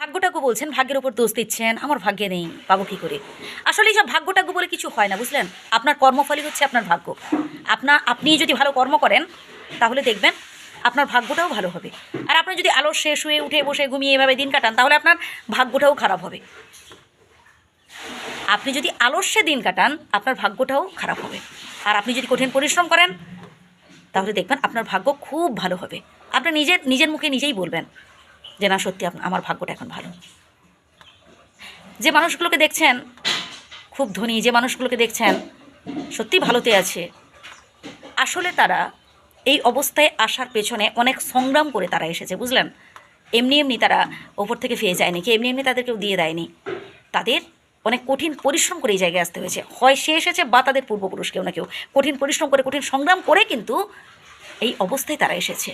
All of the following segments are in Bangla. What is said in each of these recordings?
ভাগ্যটাকে বলছেন, ভাগ্যের উপর দোষ দিচ্ছেন, আমার ভাগ্যে নেই, পাবো কী করে? আসলে এইসব ভাগ্যটাগ্য বলে কিছু হয় না, বুঝলেন? আপনার কর্মফলই হচ্ছে আপনার ভাগ্য। আপনি যদি ভালো কর্ম করেন তাহলে দেখবেন আপনার ভাগ্যটাও ভালো হবে। আর আপনি যদি আলস্যে শুয়ে উঠে বসে ঘুমিয়ে এভাবে দিন কাটান তাহলে আপনার ভাগ্যটাও খারাপ হবে। আপনি যদি আলস্যে দিন কাটান আপনার ভাগ্যটাও খারাপ হবে। আর আপনি যদি কঠিন পরিশ্রম করেন তাহলে দেখবেন আপনার ভাগ্য খুব ভালো হবে। আপনি নিজের মুখে নিজেই বলবেন যে না, সত্যি আমার ভাগ্যটা এখন ভালো। যে মানুষগুলোকে দেখছেন খুব ধনী, যে মানুষগুলোকে দেখছেন সত্যি ভালোতে আছে, আসলে তারা এই অবস্থায় আসার পেছনে অনেক সংগ্রাম করে তারা এসেছে, বুঝলেন? এমনি এমনি তারা ওপর থেকে পেয়ে যায়নি, কি এমনি এমনি তাদের কেউ দিয়ে দেয়নি। তাদের অনেক কঠিন পরিশ্রম করে এই জায়গায় আসতে হয়েছে। হয় সে এসেছে বা তাদের পূর্বপুরুষ কেউ না কেউ কঠিন পরিশ্রম করে, কঠিন সংগ্রাম করে কিন্তু এই অবস্থায় তারা এসেছে।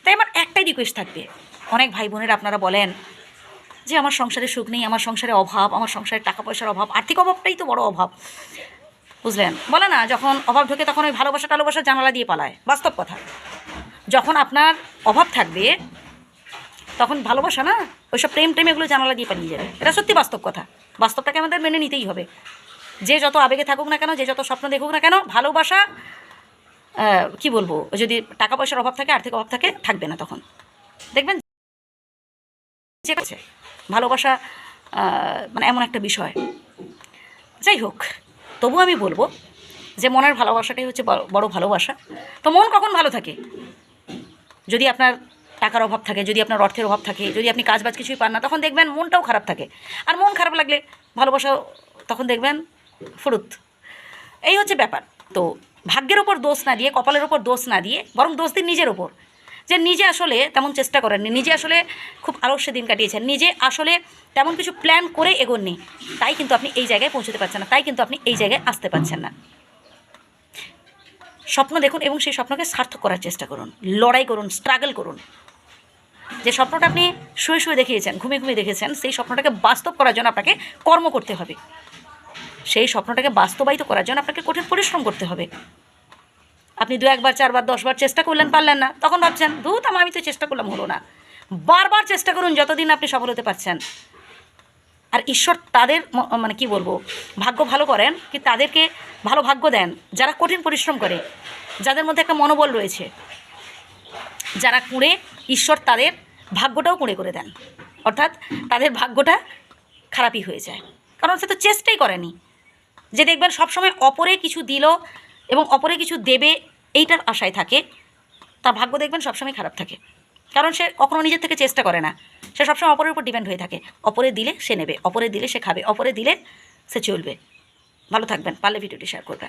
তাই আমার একটাই রিকোয়েস্ট থাকবে, অনেক ভাই বোনেরা আপনারা বলেন যে আমার সংসারে সুখ নেই, আমার সংসারে অভাব, আমার সংসারে টাকা পয়সার অভাব, আর্থিক অভাবটাই তো বড় অভাব, বুঝলেন? বলে না, যখন অভাব ঢোকে তখন ওই ভালোবাসা জানালা দিয়ে পালায়। বাস্তব কথা, যখন আপনার অভাব থাকবে তখন ভালোবাসা না, ওইসব প্রেম এগুলো জানালা দিয়ে পালিয়ে যাবে। এটা সত্যি বাস্তব কথা। বাস্তবটাকে আমাদের মেনে নিতেই হবে। যে যত আবেগে থাকুক না কেন, যে যত স্বপ্ন দেখুক না কেন, ভালোবাসা কি বলবো, যদি টাকা পয়সার অভাব থাকে, আর্থিক অভাব থাকে, থাকবে না। তখন দেখবেন যে ভালোবাসা মানে এমন একটা বিষয়। যাই হোক, তবু আমি বলবো যে মনের ভালোবাসাটাই হচ্ছে বড় ভালোবাসা। তো মন কখন ভালো থাকে? যদি আপনার টাকার অভাব থাকে, যদি আপনার অর্থের অভাব থাকে, যদি আপনি কাজবাজ কিছুই পান না, তখন দেখবেন মনটাও খারাপ থাকে। আর মন খারাপ লাগলে ভালোবাসা তখন দেখবেন ফুরুত। এই হচ্ছে ব্যাপার। তো ভাগ্যের ওপর দোষ না দিয়ে, কপালের ওপর দোষ না দিয়ে, বরং দোষ দিন নিজের ওপর, যে নিজে আসলে তেমন চেষ্টা করেননি, নিজে আসলে খুব আলস্যে দিন কাটিয়েছেন, নিজে আসলে তেমন কিছু প্ল্যান করে এগোননি। তাই কিন্তু আপনি এই জায়গায় পৌঁছতে পারছেন না, তাই কিন্তু আপনি এই জায়গায় আসতে পারছেন না। স্বপ্ন দেখুন এবং সেই স্বপ্নকে সার্থক করার চেষ্টা করুন, লড়াই করুন, স্ট্রাগল করুন। যে স্বপ্নটা আপনি শুয়ে শুয়ে দেখিয়েছেন, ঘুমিয়ে দেখেছেন, সেই স্বপ্নটাকে বাস্তব করার জন্য আপনাকে কর্ম করতে হবে। সেই স্বপ্নটাকে বাস্তবায়িত করার জন্য আপনাকে কঠিন পরিশ্রম করতে হবে। আপনি 2 একবার 4 বার 10 বার চেষ্টা করলেন, পারলেন না, তখন ভাবছেন ধুত আমি তো চেষ্টা করলাম, হলো না। বারবার চেষ্টা করুন যতদিন আপনি সফল হতে পারছেন। আর ঈশ্বর তাদের মানে কি বলবো, ভাগ্য ভালো করেন কি তাদেরকে ভালো ভাগ্য দেন যারা কঠিন পরিশ্রম করে, যাদের মধ্যে একটা মনোবল রয়েছে, যারা কুঁড়ে, ঈশ্বর তাদের ভাগ্যটাও কুঁড়ে করে দেন। অর্থাৎ তাদের ভাগ্যটা খারাপই হয়ে যায়, কারণ সে তো চেষ্টাই করেনি। যে দেখবেন সবসময় অপরে কিছু দিল এবং অপরে কিছু দেবে এইটার আশায় থাকে, তার ভাগ্য দেখবেন সবসময় খারাপ থাকে। কারণ সে কখনো নিজের থেকে চেষ্টা করে না, সে সবসময় অপরের উপর ডিপেন্ড হয়ে থাকে। অপরে দিলে সে নেবে, অপরে দিলে সে খাবে, অপরে দিলে সে চলবে। ভালো থাকবেন, পারলে ভিডিওটি শেয়ার করবেন।